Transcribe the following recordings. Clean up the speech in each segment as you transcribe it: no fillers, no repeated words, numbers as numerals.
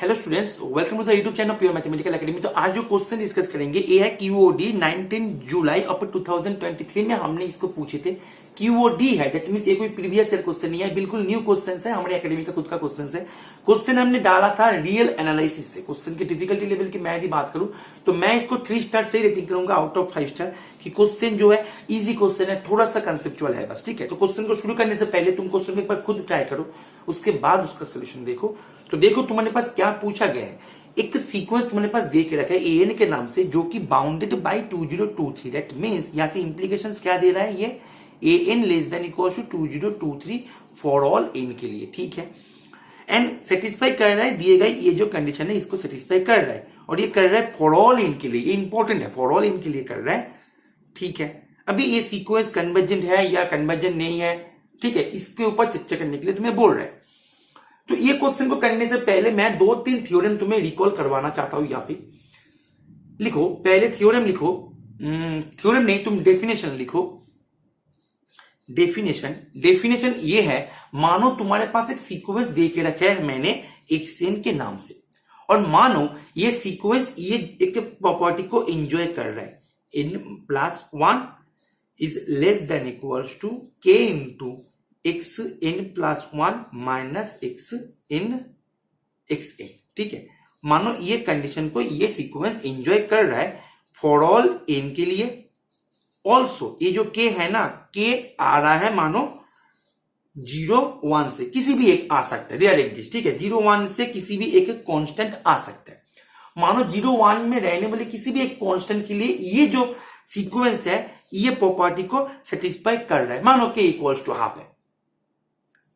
Hello students, welcome to the YouTube channel pure mathematical academy. तो आज जो question discuss करेंगे ये है क्यूओडी 19 जुलाई अप 2023 में हमने इसको पूछे थे। क्यूओडी है, दैट मींस ये कोई प्रीवियस ईयर क्वेश्चन नहीं है, बिल्कुल न्यू क्वेश्चन है, हमारे एकेडमी का खुद का क्वेश्चन है। क्वेश्चन हमने डाला था रियल एनालिसिस से। क्वेश्चन की डिफिकल्टी लेवल की मैं यदि बात करूं तो मैं इसको 3 स्टार से रेटिंग करूंगा आउट ऑफ 5 स्टार कि क्वेश्चन जो है इजी क्वेश्चन है, थोड़ा सा कंसेप्चुअल है बस, ठीक है। तो क्वेश्चन को शुरू करने से पहले तुम क्वेश्चन को एक बार खुद ट्राई करो, उसके बाद उसका सोल्यूशन देखो। तो देखो तुम्हारे पास क्या पूछा गया है। एक सीक्वेंस तुम्हारे पास दे के रखा है एन के नाम से, जो कि बाउंडेड बाय 2023। दैट मींस यहां से इंप्लीकेशंस क्या दे रहा है, ये N less than equal to 2023 for all N के लिए, ठीक है। एंड सेटिस्फाई कर रहा है, दिए गए ये जो कंडीशन है इसको सेटिस्फाई कर रहा है, और ये कर रहा है फॉर ऑल एन के लिए। ये इंपॉर्टेंट है, फॉर ऑल एन के लिए कर रहा है, ठीक है। अभी ये सीक्वेंस कन्वर्जेंट है या कन्वर्जेंट नहीं है, ठीक है, इसके ऊपर चर्चा करने के लिए तुम्हें बोल रहा है। तो ये क्वेश्चन को करने से पहले मैं 2-3 थ्योरम तुम्हें रिकॉल करवाना चाहता हूं। यहां पे लिखो, पहले थ्योरम लिखो, थ्योरम नहीं तुम डेफिनेशन लिखो। डेफिनेशन ये है, मानो तुम्हारे पास एक सीक्वेंस दे के रखा है मैंने एक्सएन के नाम से, और मानो ये सीक्वेंस ये एक प्रॉपर्टी को एंजॉय कर रहा है, n+1 is less than equals to k into X N plus 1 minus X in X N, ठीक है। मानो ये कंडीशन को ये सीक्वेंस एंजॉय कर रहा है फॉर ऑल एन के लिए। ऑल्सो ये जो के है ना, के आ रहा है मानो 0-1 से, किसी भी एक आ सकता है, दे आर एग्जिस्ट, ठीक है। 0-1 से किसी भी एक कांस्टेंट आ सकता है। मानो 0-1 में रहने वाले किसी भी एक कांस्टेंट के लिए ये जो सीक्वेंस है ये प्रॉपर्टी को सेटिस्फाई कर रहा है। मानो के इक्वल्स टू हाफ है,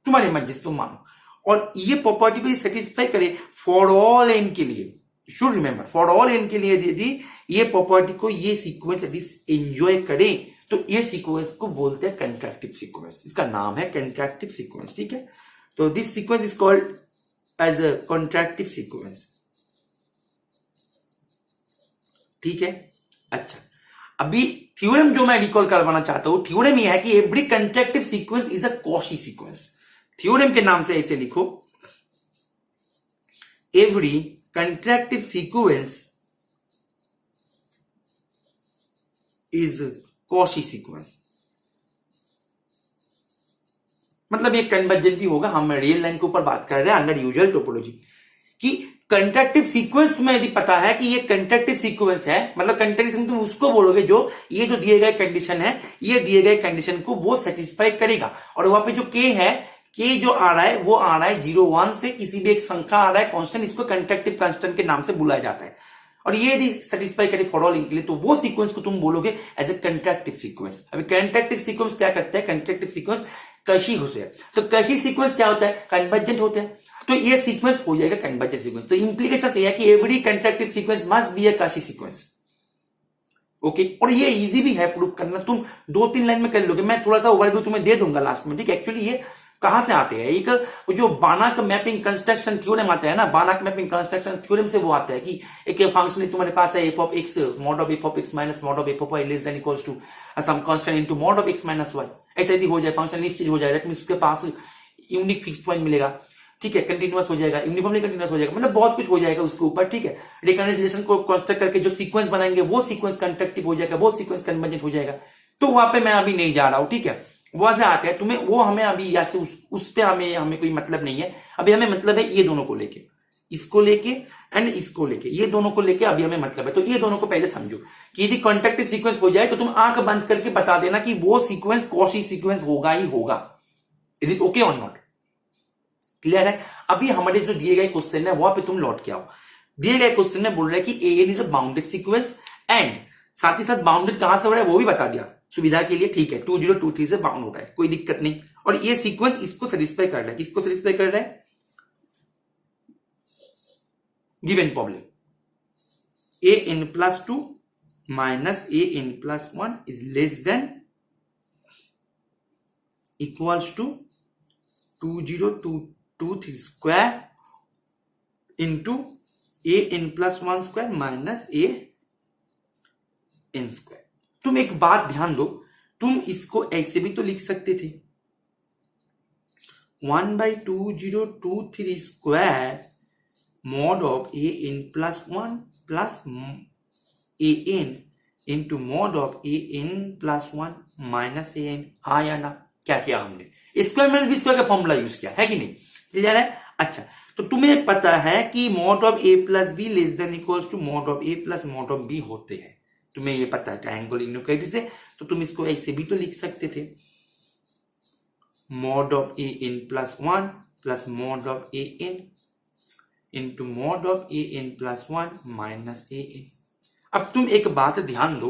तुम्हारी मर्जी से तुम मानो, और ये प्रॉपर्टी को सेटिस्फाई करे फॉर ऑल एन के लिए। Should remember, for all N के लिए यदि ये प्रॉपर्टी को ये सीक्वेंस यदि एंजॉय करे तो ये सीक्वेंस को बोलते हैं कंट्रैक्टिव सीक्वेंस। इसका नाम है कंट्रैक्टिव सीक्वेंस, ठीक है। तो this sequence is called as a contractive sequence, ठीक है। अच्छा, अभी थ्योरम जो मैं रिकॉल करवाना चाहता हूं, थ्योरम यह है कि every contractive sequence is a Cauchy sequence. Theorem के नाम से ऐसे लिखो, every contractive sequence is Cauchy sequence. मतलब ये कन्वर्जेंट भी होगा, हम रियल लाइन के ऊपर बात कर रहे हैं अंडर यूजुअल टोपोलॉजी कि कंट्रैक्टिव सीक्वेंस तुम्हें यदि पता है कि ये कंट्रैक्टिव सीक्वेंस है, मतलब कंट्रैक्टिव तुम उसको बोलोगे जो ये जो दिए गए कंडीशन है, ये दिए गए कंडीशन को वो सेटिस्फाई करेगा। और वहां पे जो के है, के जो आ रहा है वो आ रहा है 0-1 से, किसी भी एक संख्या आ रहा है कांस्टेंट, इसको कंट्रैक्टिव कांस्टेंट के नाम से बुलाया जाता है। और ये यदि सेटिस्फाई करे फॉर ऑल इन के लिए तो वो सीक्वेंस को तुम बोलोगे एज ए कंट्रैक्टिव सीक्वेंस। अभी कंट्रैक्टिव सीक्वेंस क्या करता है, कंट्रैक्टिव सीक्वेंस कशी होते हैं। तो कशी सीक्वेंस क्या होता है, कन्वर्जेंट होते हैं, तो ये सीक्वेंस हो जाएगा कन्वर्जेंट सीक्वेंस। तो इंप्लीकेशन ये है कि every contractive sequence must be a Cauchy sequence, okay. और ये इजी भी है प्रूव करना, तुम 2-3 लाइन में कर लोगे। मैं थोड़ा सा ओवरव्यू तुम्हें दे दूंगा लास्ट में, ठीक है। एक्चुअली ये कहां से आते हैं, एक जो बानाक मैपिंग कंस्ट्रक्शन थ्योरम आता है ना, बानाक मैपिंग कंस्ट्रक्शन थ्योरम से वो आता है कि एक फंक्शन तुम्हारे पास है f of x mod of f of x minus mod of f of y less than equals to some constant into mod of x minus y. ऐसे यदि हो जाए फंक्शन इफ चीज हो जाए, दैट मींस उसके पास यूनिक फिक्स्ड पॉइंट मिलेगा, ठीक है, कंटिन्यूअस हो जाएगा, यूनिफॉर्मली कंटिन्यूअस हो जाएगा, मतलब बहुत कुछ हो जाएगा उसके ऊपर, ठीक है। रिकॉग्नाइजेशन को कंस्ट्रक्ट करके जो सीक्वेंस बनाएंगे वो सीक्वेंस कंट्रैक्टिव हो जाएगा, वो सीक्वेंस कन्वर्जेंट हो जाएगा। तो वहां पे मैं अभी नहीं जा रहा हूं, ठीक है। वहां से आते हैं तुम्हें, वो हमें अभी या से उस पे हमें कोई मतलब नहीं है। अभी हमें मतलब है ये दोनों को लेके, इसको लेके एंड इसको लेके, ये दोनों को लेके अभी हमें मतलब है। तो ये दोनों को पहले समझो कि यदि कॉन्ट्रैक्टिव सीक्वेंस हो जाए तो तुम आंख बंद करके बता देना कि वो सीक्वेंस कॉशी सीक्वेंस होगा ही होगा। इज इट ओके और नॉट, क्लियर है। अभी हमारे जो दिए गए क्वेश्चन है वहां पे तुम लौट के आओ। दिए गए क्वेश्चन में बोल रहे हैं कि n is a bounded sequence, and साथ ही साथ बाउंडेड कहां से हो रहा है वो भी बता दिया सुविधा के लिए, ठीक है। 2023 से बाउंड हो रहा है, कोई दिक्कत नहीं। और ये सीक्वेंस इसको सेटिस्फाई कर रहा है, किसको सेटिस्फाई कर रहा है, given problem an+2 minus an+1 is less than equals to 2023 square into an+1 square minus an square. तुम एक बात ध्यान दो, तुम इसको ऐसे भी तो लिख सकते थे, 1/2023 square mod of a n plus 1 plus a n into mod of a n plus 1 minus a n। हाँ या ना? क्या किया हमने? स्क्वायर माइनस बी स्क्वायर का फॉर्मूला यूज किया है कि नहीं? क्लियर है? अच्छा, तो तुम्हें पता है कि mod of a plus b less than equals to mod of a plus mod of b होते हैं। तुम्हें ये पता है ट्रायंगल इनइक्वालिटी से, तो तुम इसको ऐसे भी तो लिख सकते थे, mod of a n plus 1 plus mod of a n into mod of a n plus 1 minus a n। अब तुम एक बात ध्यान दो,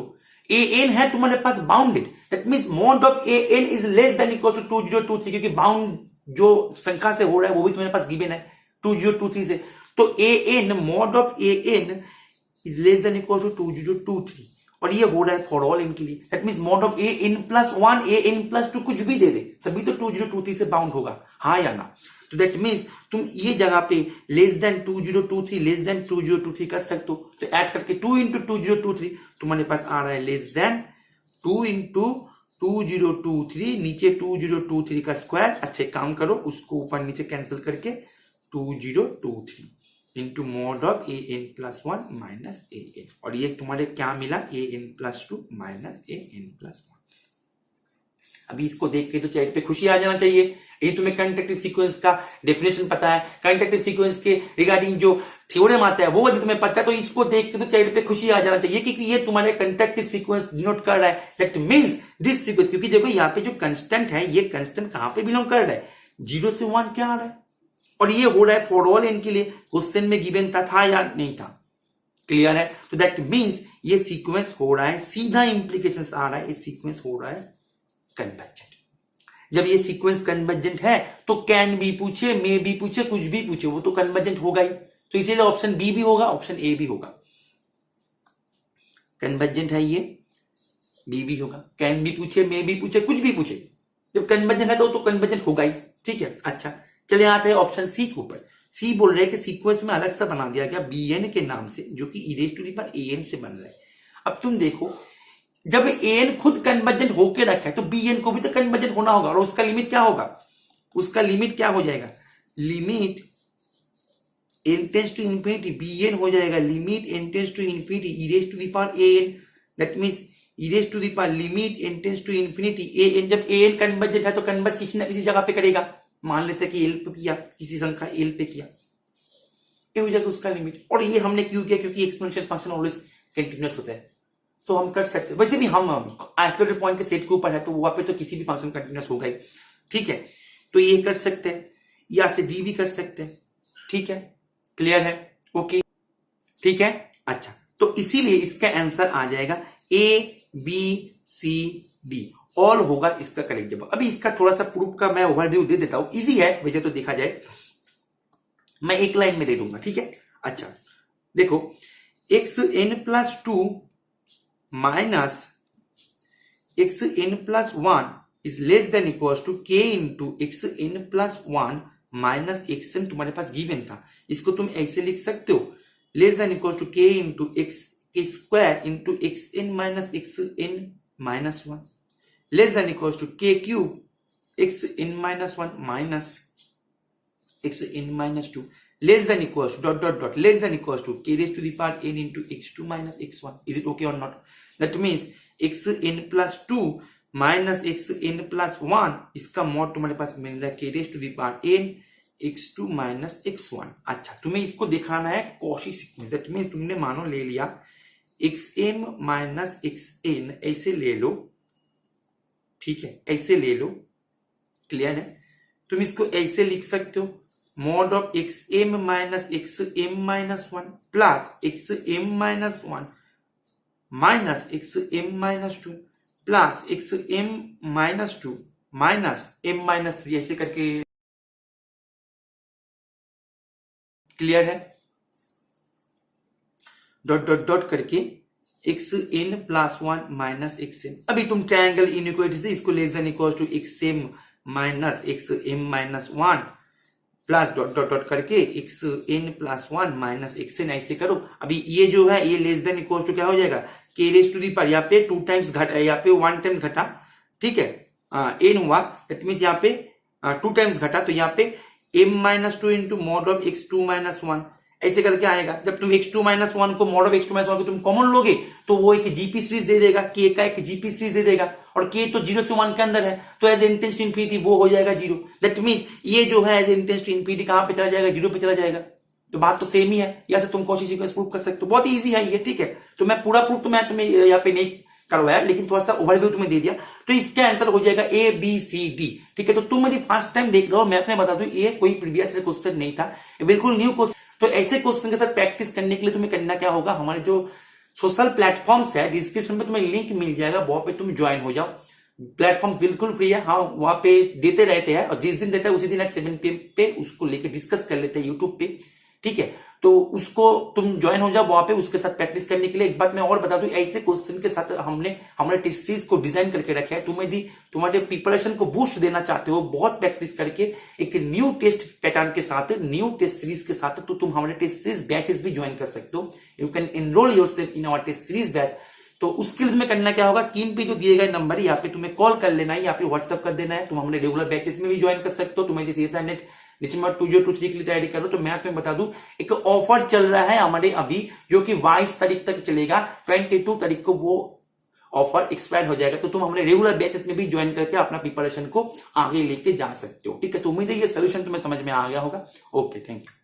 a n है तुम्हारे पास bounded, that means mod of a n is less than equal to 2023, क्योंकि बाउंड जो संख्या से हो रहा है वो भी तुम्हारे पास गिवन है 2023 से, तो a n mod of a n is less than equal to 2023, और ये हो रहा है फॉर ऑल इनके लिए, that means mod of a n plus 1 a n plus 2 कुछ भी दे दे, सभी तो 2023 से बाउंड होगा, हाँ या ना? तो दैट मींस तुम ये जगह पे लेस देन 2023 लेस देन 2023 कर सकते हो, तो ऐड करके 2 into 2023 तुम्हारे पास आ रहा है लेस देन 2 into 2023, नीचे 2023 का स्क्वायर, अच्छे काम करो उसको ऊपर नीचे कैंसिल करके 2023 into mod of a n plus 1 minus a n, और ये तुम्हारे क्या मिला? a n plus 2 minus a n plus 1। अभी इसको देख के तो चैट पे खुशी आ जाना चाहिए, ये तुम्हें कंडक्टिव सीक्वेंस का डेफिनेशन पता है, कंडक्टिव सीक्वेंस के रिगार्डिंग जो थ्योरम आता है वो तुम्हें पता है, तो इसको देख के तो चैट पे खुशी आ जाना चाहिए क्योंकि ये तुम्हारे कंडक्टिव सीक्वेंस डिनोट कर रहा है, दैट मींस दिस सीक्वेंस, क्योंकि देखो यहाँ पे जो कंस्टेंट है ये कंस्टेंट कहां पे बिलोंग कर रहा है? 0 से 1 क्या आ रहा है, और ये हो रहा है फॉर ऑल इनके लिए, क्वेश्चन में गिवन था या नहीं था? क्लियर है? तो दैट मींस ये सीक्वेंस हो रहा है, सीधा इंप्लीकेशंस आ रहा है, ये सीक्वेंस हो रहा है कन्वर्जेंट। जब ये सीक्वेंस कन्वर्जेंट है तो कैन भी पूछे, मे भी पूछे, कुछ भी पूछे, वो तो कन्वर्जेंट होगा ही, तो इसीलिए ऑप्शन बी भी होगा, ऑप्शन ए भी होगा। कन्वर्जेंट है ये, बी भी होगा, कैन भी पूछे, मे भी पूछे, कुछ भी पूछे, जब कन्वर्जेंट है तो कन्वर्जेंट होगा ही, ठीक है। अच्छा, चले आते हैं ऑप्शन सी के ऊपर। सी बोल रहे हैं कि सीक्वेंस में अलग सा बना दिया गया bn के नाम से, जो कि e⁻an से बन रहा है। अब तुम देखो, जब an खुद कन्वर्जेंट होके रखा है तो bn को भी तो कन्वर्जेंट होना होगा, और उसका लिमिट क्या होगा? उसका लिमिट क्या हो जाएगा? Limit n tends to infinity bn हो जाएगा limit n tends to infinity e⁻an, that means limit n tends to infinity an। जब an कन्वर्जेंट है तो कन्वर्स किसी ना किसी जगह पे करेगा, मान लेते हैं कि एल पे किया, किसी संख्या एल पे किया, ये हो जाएगा उसका लिमिट। और ये हमने क्यों किया? क्योंकि एक्सपोनेंशियल फंक्शन ऑलवेज कंटीन्यूअस होता है, तो हम कर सकते हैं। वैसे भी हम आइसोलेटेड पॉइंट के सेट के ऊपर है तो वहां पे तो किसी भी फंक्शन कंटीन्यूअस होगा ही, ठीक है। तो ये कर सकते हैं, या से डी भी कर सकते हैं, ठीक है। क्लियर है? ओके, ठीक है। अच्छा, तो इसीलिए इसका आंसर आ जाएगा A B C D, all होगा इसका करेक्ट जवाब। अभी इसका थोड़ा सा प्रूफ का मैं ओवरव्यू दे देता हूं, इजी है वैसे तो देखा जाए, मैं एक लाइन में दे दूंगा, ठीक है। अच्छा देखो, xn+2 minus xn+1 is less than equals to k into xn+1 minus xn तुम्हारे पास गिवन था, इसको तुम ऐसे लिख सकते हो, less than equals to k into x² into xn-1 less than equals to k cube xn-1 minus xn-2 less than equals to dot less than equals to k raised to the power n into x2 minus x1। Is it okay or not? That means xn+2 minus xn+1 इसका mod तुम्हारे पास मिल रहा है k raised to the power n x2 minus x1। अच्छा, तुम्हें इसको दिखाना है Cauchy sequence, that means तुमने मानो ले लिया xm minus xn, ऐसे ले लो, ठीक है, ऐसे ले लो। क्लियर है? तुम इसको ऐसे लिख सकते हो, mod of xm minus xm-1 plus xm-1 minus xm-2 plus xm-2 minus m-3, ऐसे करके। क्लियर है? डॉट करके xn+1 माइनस xm। अभी तुम ट्रायंगल इनइक्वालिटी से इसको less than equal to xm minus xm-1 plus dot करके xn+1 माइनस xn, ऐसे करो। अभी ये जो है ये लेस देन इक्वल टू क्या हो जाएगा? k raise to the power, यहाँ पे 2 टाइम्स घटा, यहाँ पे 1 टाइम्स घटा, ठीक है, n हुआ, दैट मींस यहाँ पे 2 टाइम्स घटा, तो यहाँ पे m-2 into mod of x2 - 1 ऐसे करके आएगा। जब तुम x2-1 को मॉड ऑफ x2-1 को तुम कॉमन लोगे तो वो एक जीपी सीरीज दे देगा, k का एक जीपी सीरीज दे देगा, और k तो 0 से 1 के अंदर है, तो एज इंटेंस टू इंफिनिटी वो हो जाएगा 0। दैट मीन्स ये जो है एज इंटेंस टू इंफिनिटी कहां पे चला जाएगा, 0 पे चला जाएगा। तो बात तो सेम ही है, या से तुम कॉची सीक्वेंस प्रूव कर सकते हो, बहुत ईजी है ये, ठीक है। तो मैं पूरा प्रूफ तो मैं तुम्हें यहाँ पे नहीं करवाया, लेकिन थोड़ा सा ओवरव्यू तुम्हें दे दिया। तो इसका आंसर हो जाएगा ABCD, ठीक है। तो तुम यदि फर्स्ट टाइम देख रहे हो, मैं तुम्हें बता दूं ये कोई प्रीवियस क्वेश्चन नहीं था, ये बिल्कुल न्यू क्वेश्चन। तो ऐसे क्वेश्चन के साथ प्रैक्टिस करने के लिए तुम्हें करना क्या होगा, हमारे जो सोशल प्लेटफॉर्म्स है डिस्क्रिप्शन में तुम्हें लिंक मिल जाएगा, वहां पे तुम ज्वाइन हो जाओ। प्लेटफॉर्म बिल्कुल फ्री है, हाँ वहां पे देते रहते हैं, और जिस दिन देता है उसी दिन 7 PM पे उसको लेके डिस्कस कर लेते हैं यूट्यूब पे, ठीक है। तो उसको तुम ज्वाइन हो जाओ वहां पे, उसके साथ प्रैक्टिस करने के लिए। एक बात मैं और बता दूं, ऐसे क्वेश्चन के साथ हमने हमारे टेस्ट सीरीज को डिजाइन करके रखा है। तुम यदि तुम्हारे प्रिपरेशन को बूस्ट देना चाहते हो बहुत प्रैक्टिस करके एक न्यू टेस्ट पैटर्न के साथ, न्यू टेस्ट सीरीज के साथ, तो तुम हमारे टेस्ट सीरीज बैचेस भी ज्वाइन कर सकते हो। You can enrol yourself in our test series batch. तो उसके लिए तुम्हें करना क्या होगा, स्क्रीन पे जो दिए गए नंबर है यहाँ पे तुम्हें कॉल कर लेना है, यहाँ पे व्हाट्सअप कर देना है। तुम हमारे रेगुलर बैचेस में भी ज्वाइन कर सकते हो। तुम्हें जैसे CSIR-NET नीचे 2023 के लिए तैयारी करो, तो मैं तुम्हें बता दूं एक ऑफर चल रहा है हमारे अभी, जो कि 22 तारीख तक चलेगा। 22 तारीख को वो ऑफर एक्सपायर हो जाएगा। तो तुम हमारे रेगुलर बैचेस में भी ज्वाइन करके अपना प्रिपरेशन को आगे लेके जा सकते हो, ठीक है। तो उम्मीद है ये सोल्यूशन तुम्हें समझ में आ गया होगा। Okay, thank you.